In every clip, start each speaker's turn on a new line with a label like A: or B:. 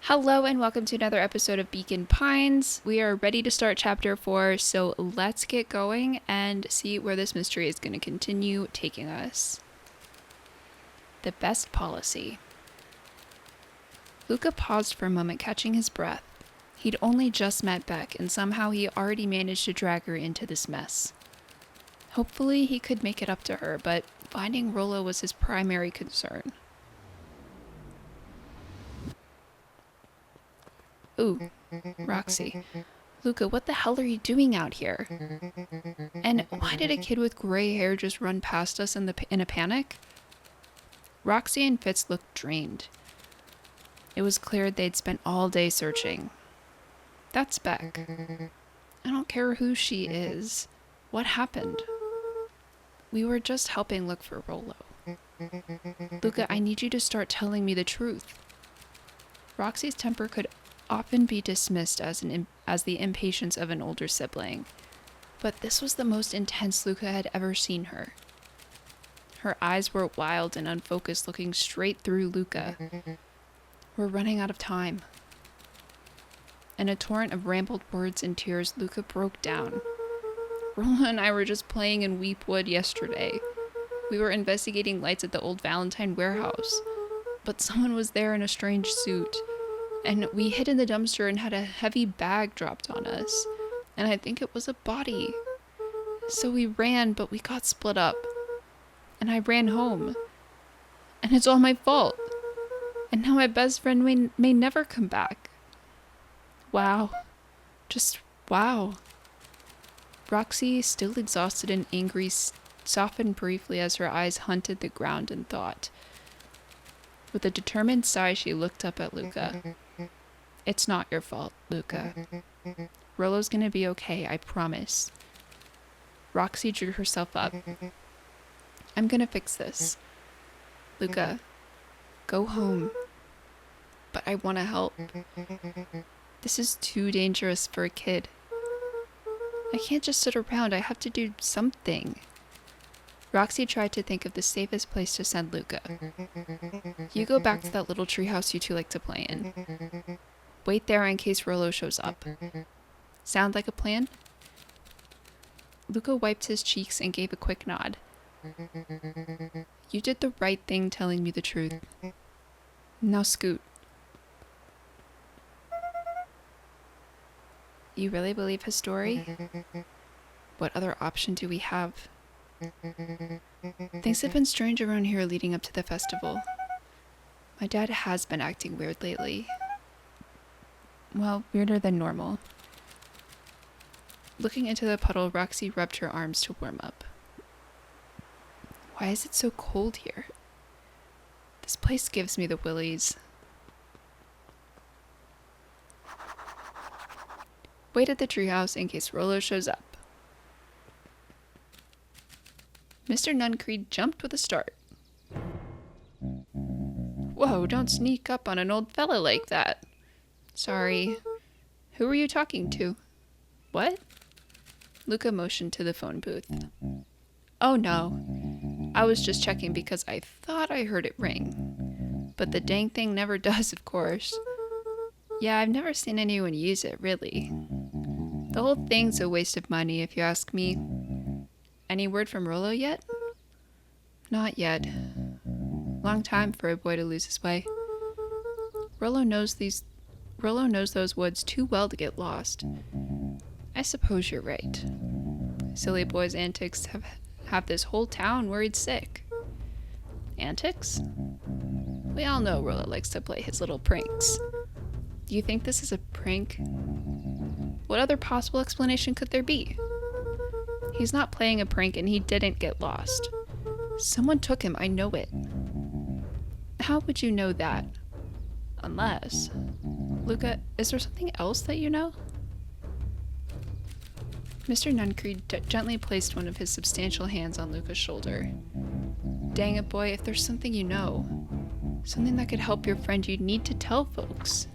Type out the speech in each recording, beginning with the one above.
A: Hello and welcome to another episode of Beacon Pines. We are ready to start chapter 4, so let's get going and see where this mystery is going to continue taking us. The best policy. Luca paused for a moment, catching his breath. He'd only just met Beck, and somehow he already managed to drag her into this mess. Hopefully he could make it up to her, but finding Rollo was his primary concern. Ooh, Roxy. Luca, what the hell are you doing out here? And why did a kid with gray hair just run past us in a panic? Roxy and Fitz looked drained. It was clear they'd spent all day searching. That's Beck. I don't care who she is. What happened? We were just helping look for Rollo. Luca, I need you to start telling me the truth. Roxy's temper could often be dismissed as the impatience of an older sibling, but this was the most intense Luca had ever seen her. Her eyes were wild and unfocused, looking straight through Luca. We're running out of time. In a torrent of rambled words and tears, Luca broke down. Rollo and I were just playing in Weepwood yesterday. We were investigating lights at the old Valentine warehouse, but someone was there in a strange suit. And we hid in the dumpster and had a heavy bag dropped on us. And I think it was a body. So we ran, but we got split up. And I ran home. And it's all my fault. And now my best friend may never come back. Wow. Just wow. Roxy, still exhausted and angry, softened briefly as her eyes hunted the ground in thought. With a determined sigh, she looked up at Luca. It's not your fault, Luca. Rollo's gonna be okay, I promise. Roxy drew herself up. I'm gonna fix this. Luca, go home. But I want to help. This is too dangerous for a kid. I can't just sit around, I have to do something. Roxy tried to think of the safest place to send Luca. You go back to that little treehouse you two like to play in. Wait there in case Rollo shows up. Sound like a plan? Luca wiped his cheeks and gave a quick nod. You did the right thing telling me the truth. Now scoot. You really believe his story? What other option do we have? Things have been strange around here leading up to the festival. My dad has been acting weird lately. Well, weirder than normal. Looking into the puddle, Roxy rubbed her arms to warm up. Why is it so cold here? This place gives me the willies. Wait at the treehouse in case Rollo shows up. Mr. Nuncreed jumped with a start. Whoa, don't sneak up on an old fella like that. Sorry. Who were you talking to? What? Luca motioned to the phone booth. Oh no. I was just checking because I thought I heard it ring. But the dang thing never does, of course. Yeah, I've never seen anyone use it, really. The whole thing's a waste of money, if you ask me. Any word from Rollo yet? Not yet. Long time for a boy to lose his way. Rollo knows those woods too well to get lost. I suppose you're right. Silly boy's antics have this whole town worried sick. Antics? We all know Rollo likes to play his little pranks. Do you think this is a prank? What other possible explanation could there be? He's not playing a prank and he didn't get lost. Someone took him, I know it. How would you know that? Unless... Luca, is there something else that you know? Mr. Nuncreed gently placed one of his substantial hands on Luca's shoulder. Dang it, boy, if there's something you know, something that could help your friend, you'd need to tell folks.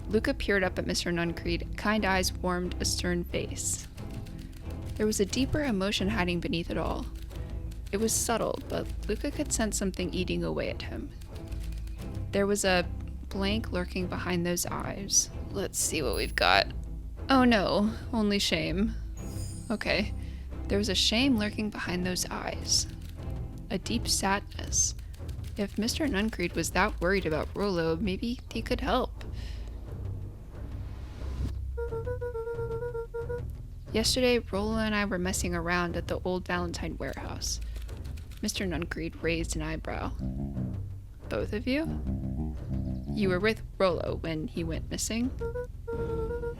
A: Luca peered up at Mr. Nuncreed. Kind eyes warmed a stern face. There was a deeper emotion hiding beneath it all. It was subtle, but Luca could sense something eating away at him. There was a blank lurking behind those eyes. Let's see what we've got. Oh no, only shame. Okay, there was a shame lurking behind those eyes. A deep sadness. If Mr. Nuncreed was that worried about Rollo, maybe he could help. Yesterday, Rollo and I were messing around at the old Valentine warehouse. Mr. Nuncreed raised an eyebrow. Both of you? You were with Rollo when he went missing?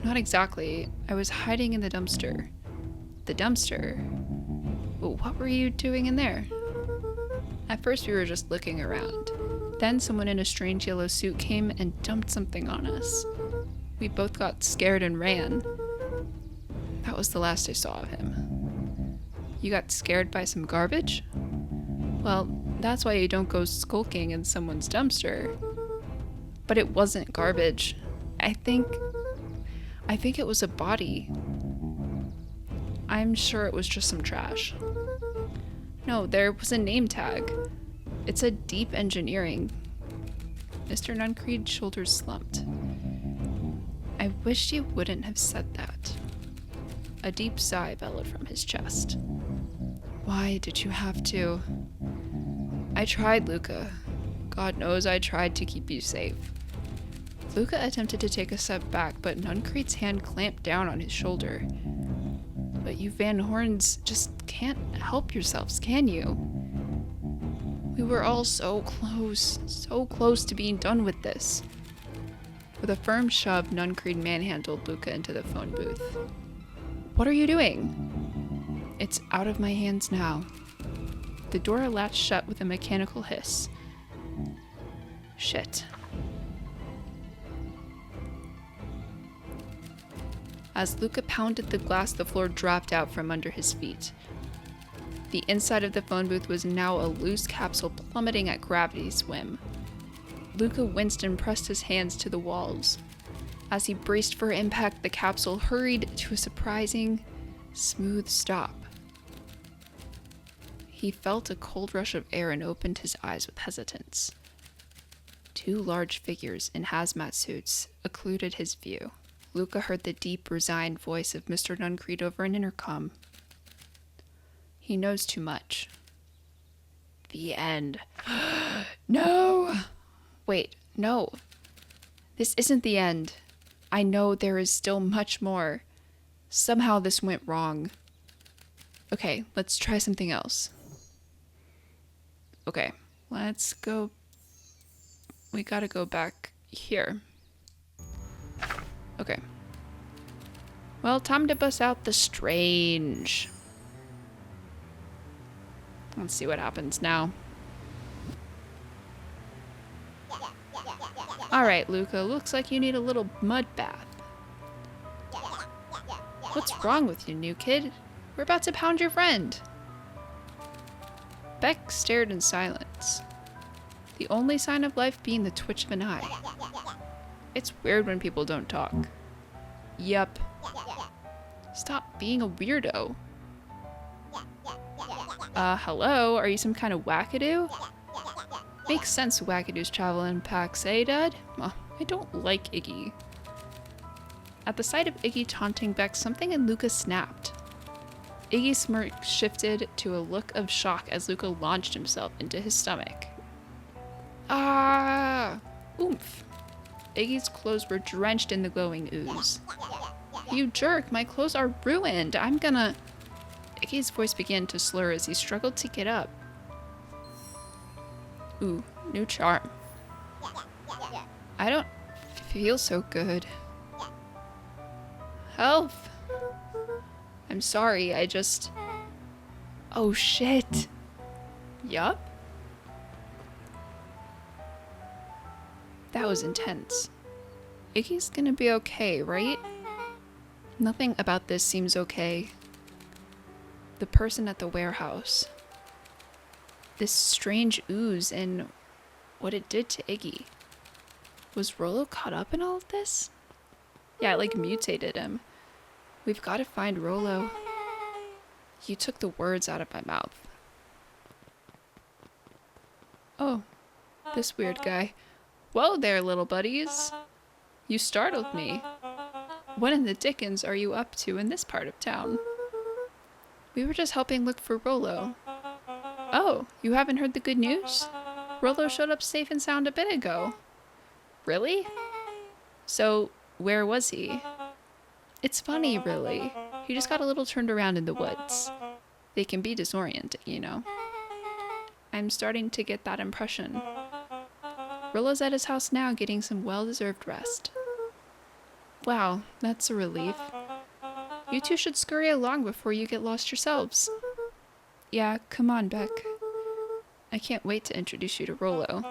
A: Not exactly. I was hiding in the dumpster. The dumpster? What were you doing in there? At first we were just looking around. Then someone in a strange yellow suit came and dumped something on us. We both got scared and ran. That was the last I saw of him. You got scared by some garbage? Well, that's why you don't go skulking in someone's dumpster. But it wasn't garbage. I think it was a body. I'm sure it was just some trash. No, there was a name tag. It said Deep Engineering. Mr. Nuncreed's shoulders slumped. I wish you wouldn't have said that. A deep sigh bellowed from his chest. Why did you have to? I tried, Luca. God knows I tried to keep you safe. Luca attempted to take a step back, but Nuncreed's hand clamped down on his shoulder. But you Van Horns just can't help yourselves, can you? We were all so close to being done with this. With a firm shove, Nuncreed manhandled Luca into the phone booth. What are you doing? It's out of my hands now. The door latched shut with a mechanical hiss. Shit. As Luca pounded the glass, the floor dropped out from under his feet. The inside of the phone booth was now a loose capsule plummeting at gravity's whim. Luca winced and pressed his hands to the walls. As he braced for impact, the capsule hurried to a surprising, smooth stop. He felt a cold rush of air and opened his eyes with hesitance. Two large figures in hazmat suits occluded his view. Luca heard the deep, resigned voice of Mr. Nuncreed over an intercom. He knows too much. The end. No! Wait, no. This isn't the end. I know there is still much more. Somehow this went wrong. Okay, let's try something else. Okay, let's go. We gotta go back here. Okay. Well, time to bust out the strange. Let's see what happens now. Alright, Luca, looks like you need a little mud bath. What's wrong with you, new kid? We're about to pound your friend. Beck stared in silence. The only sign of life being the twitch of an eye. It's weird when people don't talk. Yup. Stop being a weirdo. Hello? Are you some kind of wackadoo? Makes sense wackadoos travel in packs, eh, Dad? I don't like Iggy. At the sight of Iggy taunting Beck, something in Luca snapped. Iggy's smirk shifted to a look of shock as Luca launched himself into his stomach. Ah! Oomph. Iggy's clothes were drenched in the glowing ooze. You jerk, my clothes are ruined. I'm gonna... Iggy's voice began to slur as he struggled to get up. Ooh, new charm. I don't feel so good. Help! I'm sorry, I just... Oh shit. Yup. That was intense. Iggy's gonna be okay, right? Nothing about this seems okay. The person at the warehouse. This strange ooze and what it did to Iggy. Was Rollo caught up in all of this? Yeah, it like mutated him. We've got to find Rollo. You took the words out of my mouth. Oh, this weird guy. Whoa there, little buddies. You startled me. What in the dickens are you up to in this part of town? We were just helping look for Rollo. Oh, you haven't heard the good news? Rollo showed up safe and sound a bit ago. Really? So, where was he? It's funny, really. He just got a little turned around in the woods. They can be disorienting, you know. I'm starting to get that impression. Rollo's at his house now getting some well-deserved rest. Wow, that's a relief. You two should scurry along before you get lost yourselves. Yeah, come on, Beck. I can't wait to introduce you to Rollo.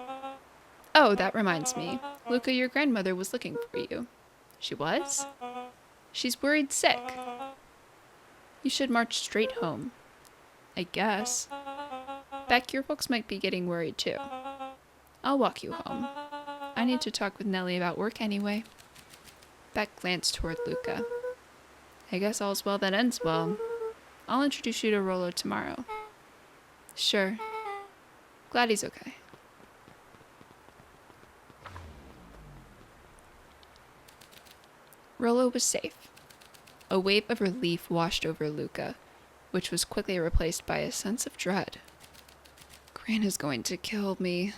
A: Oh, that reminds me. Luca, your grandmother was looking for you. She was? She's worried sick. You should march straight home. I guess. Beck, your folks might be getting worried too. I'll walk you home. I need to talk with Nellie about work anyway. Beck glanced toward Luca. I guess all's well that ends well. I'll introduce you to Rollo tomorrow. Sure. Glad he's okay. Rollo was safe. A wave of relief washed over Luca, which was quickly replaced by a sense of dread. Gran is going to kill me.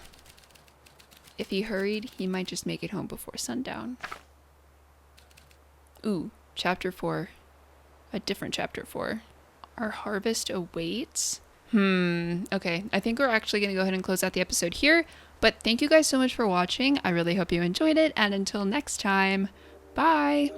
A: If he hurried, he might just make it home before sundown. Ooh, chapter 4. A different chapter 4. Our harvest awaits? Okay, I think we're actually going to go ahead and close out the episode here, but thank you guys so much for watching. I really hope you enjoyed it, and until next time, bye!